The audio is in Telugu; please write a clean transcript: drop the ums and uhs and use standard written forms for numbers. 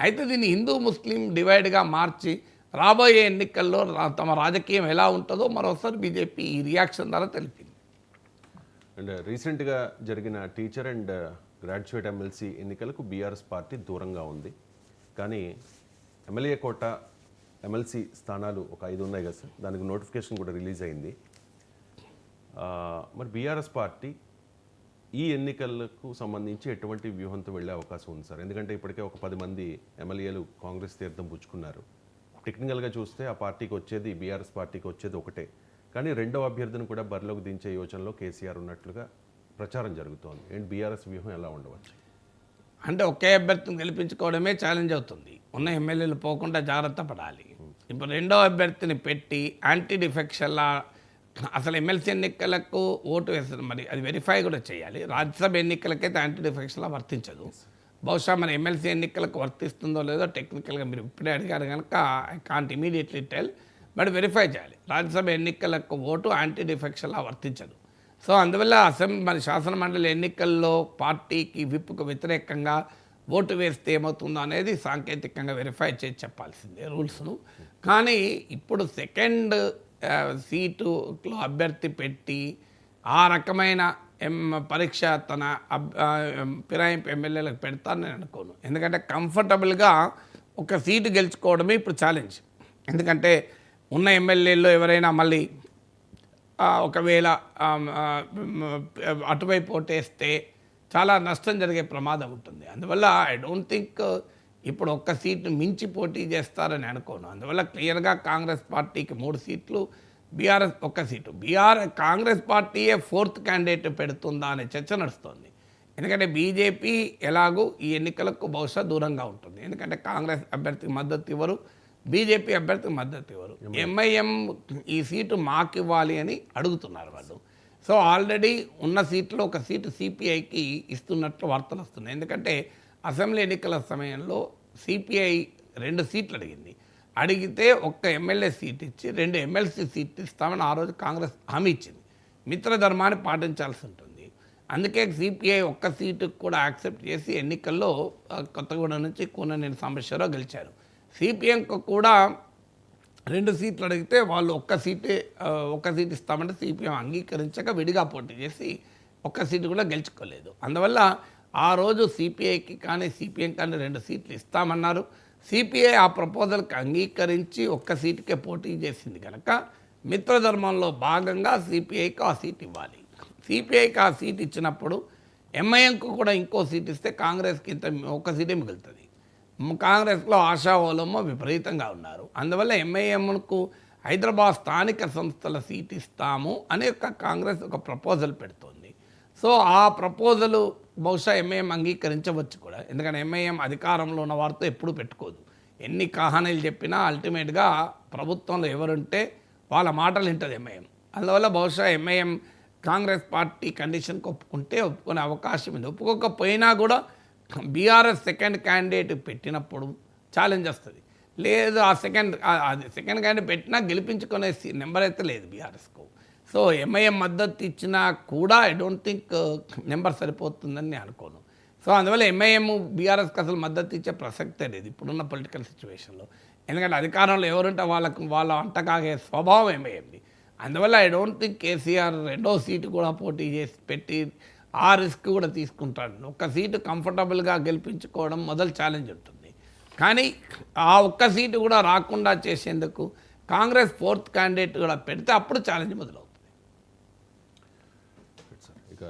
అయితే దీన్ని హిందూ ముస్లిం డివైడ్గా మార్చి రాబోయే ఎన్నికల్లో తమ రాజకీయం ఎలా ఉంటుందో మరోసారి బీజేపీ ఈ రియాక్షన్ ద్వారా తెలిపింది. అండ్ రీసెంట్గా జరిగిన టీచర్ అండ్ గ్రాడ్యుయేట్ ఎమ్మెల్సీ ఎన్నికలకు బీఆర్ఎస్ పార్టీ దూరంగా ఉంది. కానీ ఎమ్మెల్యే కోట ఎమ్మెల్సీ స్థానాలు ఒక 5 ఉన్నాయి కదా సార్, దానికి నోటిఫికేషన్ కూడా రిలీజ్ అయింది. మరి బీఆర్ఎస్ పార్టీ ఈ ఎన్నికలకు సంబంధించి ఎటువంటి వ్యూహంతో వెళ్ళే అవకాశం ఉంది సార్? ఎందుకంటే ఇప్పటికే ఒక 10 మంది ఎమ్మెల్యేలు కాంగ్రెస్ తీర్థం పుచ్చుకున్నారు. టెక్నికల్గా చూస్తే ఆ పార్టీకి వచ్చేది, బీఆర్ఎస్ పార్టీకి వచ్చేది ఒకటే. కానీ రెండవ అభ్యర్థిని కూడా బరిలోకి దించే యోచనలో కేసీఆర్ ఉన్నట్లుగా ప్రచారం జరుగుతోంది. ఏంటి బీఆర్ఎస్ వ్యూహం ఎలా ఉండవచ్చు? అంటే ఒకే అభ్యర్థిని గెలిపించుకోవడమే ఛాలెంజ్ అవుతుంది. ఉన్న ఎమ్మెల్యేలు పోకుండా జాగ్రత్త పడాలి. ఇప్పుడు రెండో అభ్యర్థిని పెట్టి యాంటీ డిఫెక్షన్లా అసలు ఎమ్మెల్సీ ఎన్నికలకు ఓటు వేస్తుంది, మరి అది వెరిఫై కూడా చేయాలి. రాజ్యసభ ఎన్నికలకైతే యాంటీ డిఫెక్షన్లా వర్తించదు. బహుశా మన ఎమ్మెల్సీ ఎన్నికలకు వర్తిస్తుందో లేదో టెక్నికల్గా మీరు ఇప్పుడే అడిగారు కనుక I can't immediately tell, but verify చేయాలి. రాజ్యసభ ఎన్నికలకు ఓటు యాంటీ డిఫెక్షన్లా వర్తించదు. సో అందువల్ల మన శాసనమండలి ఎన్నికల్లో పార్టీకి విప్పుకు వ్యతిరేకంగా ఓటు వేస్తే ఏమవుతుందో అనేది సాంకేతికంగా వెరిఫై చేసి చెప్పాల్సిందే రూల్స్ను. కానీ ఇప్పుడు సెకండ్ సీటులో అభ్యర్థి పెట్టి ఆ రకమైన పరీక్ష తన ఫిరాయింపు ఎమ్మెల్యేలకు పెడతాను నేను అనుకోను. ఎందుకంటే కంఫర్టబుల్గా ఒక సీటు గెలుచుకోవడమే ఇప్పుడు ఛాలెంజ్. ఎందుకంటే ఉన్న ఎమ్మెల్యేల్లో ఎవరైనా మళ్ళీ ఒకవేళ అటువైపు ఓటేస్తే చాలా నష్టం జరిగే ప్రమాదం ఉంటుంది. అందువల్ల ఐ డోంట్ థింక్ ఇప్పుడు ఒక్క సీటు మించి పోటీ చేస్తారని అనుకోను. అందువల్ల క్లియర్గా కాంగ్రెస్ పార్టీకి 3 సీట్లు, బీఆర్ఎస్ 1 సీటు. కాంగ్రెస్ పార్టీయే 4th క్యాండిడేట్ పెడుతుందా అనే చర్చ నడుస్తుంది. ఎందుకంటే బీజేపీ ఎలాగూ ఈ ఎన్నికలకు బహుశా దూరంగా ఉంటుంది. ఎందుకంటే కాంగ్రెస్ అభ్యర్థికి మద్దతు ఇవ్వరు, బీజేపీ అభ్యర్థికి మద్దతు ఇవ్వరు. ఎంఐఎం ఈ సీటు మాకు ఇవ్వాలి అని అడుగుతున్నారు వాళ్ళు. సో ఆల్రెడీ ఉన్న సీట్లో 1 సీటు సిపిఐకి ఇస్తున్నట్లు వార్తలు వస్తున్నాయి. ఎందుకంటే అసెంబ్లీ ఎన్నికల సమయంలో సిపిఐ 2 సీట్లు అడిగితే 1 ఎమ్మెల్యే సీట్ ఇచ్చి 2 ఎమ్మెల్సీ సీట్లు ఇస్తామని ఆ రోజు కాంగ్రెస్ హామీ ఇచ్చింది. మిత్రధర్మాన్ని పాటించాల్సి ఉంటుంది. అందుకే సిపిఐ 1 సీటుకు కూడా యాక్సెప్ట్ చేసి ఎన్నికల్లో కొత్తగూడెం నుంచి కూననేని సాంబశివరావు గెలిచారు. సిపిఎంకు కూడా 2 సీట్లు అడిగితే వాళ్ళు 1 సీటు ఇస్తామంటే సిపిఎం అంగీకరించక విడిగా పోటీ చేసి 1 సీటు కూడా గెలుచుకోలేదు. అందువల్ల ఆ రోజు సిపిఐకి కానీ సిపిఎం కానీ 2 సీట్లు ఇస్తామన్నారు. సిపిఐ ఆ ప్రపోజల్కి అంగీకరించి 1 సీటుకే పోటీ చేసింది కనుక మిత్రధర్మంలో భాగంగా సిపిఐకి ఆ సీట్ ఇవ్వాలి. సిపిఐకి ఆ సీట్ ఇచ్చినప్పుడు ఎంఐఎంకు కూడా ఇంకో సీట్ ఇస్తే కాంగ్రెస్కి ఇంత 1 సీటే మిగులుతుంది. కాంగ్రెస్లో ఆశావోలమో విపరీతంగా ఉన్నారు. అందువల్ల ఎంఐఎంకు హైదరాబాద్ స్థానిక సంస్థల సీట్ ఇస్తాము అనే కాంగ్రెస్ ఒక ప్రపోజల్ పెడుతోంది. సో ఆ ప్రపోజలు బహుశా ఎంఐఎం అంగీకరించవచ్చు కూడా. ఎందుకంటే ఎంఐఎం అధికారంలో ఉన్న వారితో ఎప్పుడూ పెట్టుకోదు. ఎన్ని కహానీలు చెప్పినా అల్టిమేట్గా ప్రభుత్వంలో ఎవరుంటే వాళ్ళ మాటలు వింటుంది ఎంఐఎం. అందువల్ల బహుశా ఎంఐఎం కాంగ్రెస్ పార్టీ కండిషన్కి ఒప్పుకునే అవకాశం ఉంది. ఒప్పుకోకపోయినా కూడా బీఆర్ఎస్ సెకండ్ క్యాండిడేట్ పెట్టినప్పుడు ఛాలెంజ్ వస్తుంది. లేదు ఆ సెకండ్ క్యాండిడేట్ పెట్టినా గెలిపించుకునే నెంబర్ అయితే లేదు బీఆర్ఎస్కు. సో ఎంఐఎం మద్దతు ఇచ్చినా కూడా ఐ డోంట్ థింక్ నెంబర్ సరిపోతుందని నేను అనుకోను. సో అందువల్ల ఎంఐఎం బీఆర్ఎస్కి అసలు మద్దతు ఇచ్చే ప్రసక్తే లేదు ఇప్పుడున్న పొలిటికల్ సిచ్యువేషన్లో. ఎందుకంటే అధికారంలో ఎవరుంటే వాళ్ళ అంటకాగే స్వభావం ఎంఐఎంది. అందువల్ల ఐ డోంట్ థింక్ కేసీఆర్ 2వ సీటు కూడా పోటీ చేసి పెట్టి ఆ రిస్క్ కూడా తీసుకుంటాడు. 1 సీటు కంఫర్టబుల్గా గెలిపించుకోవడం మొదలు ఛాలెంజ్ ఉంటుంది. కానీ ఆ 1 సీటు కూడా రాకుండా చేసేందుకు కాంగ్రెస్ 4th క్యాండిడేట్ కూడా పెడితే అప్పుడు ఛాలెంజ్ మొదలవుతుంది. ఇక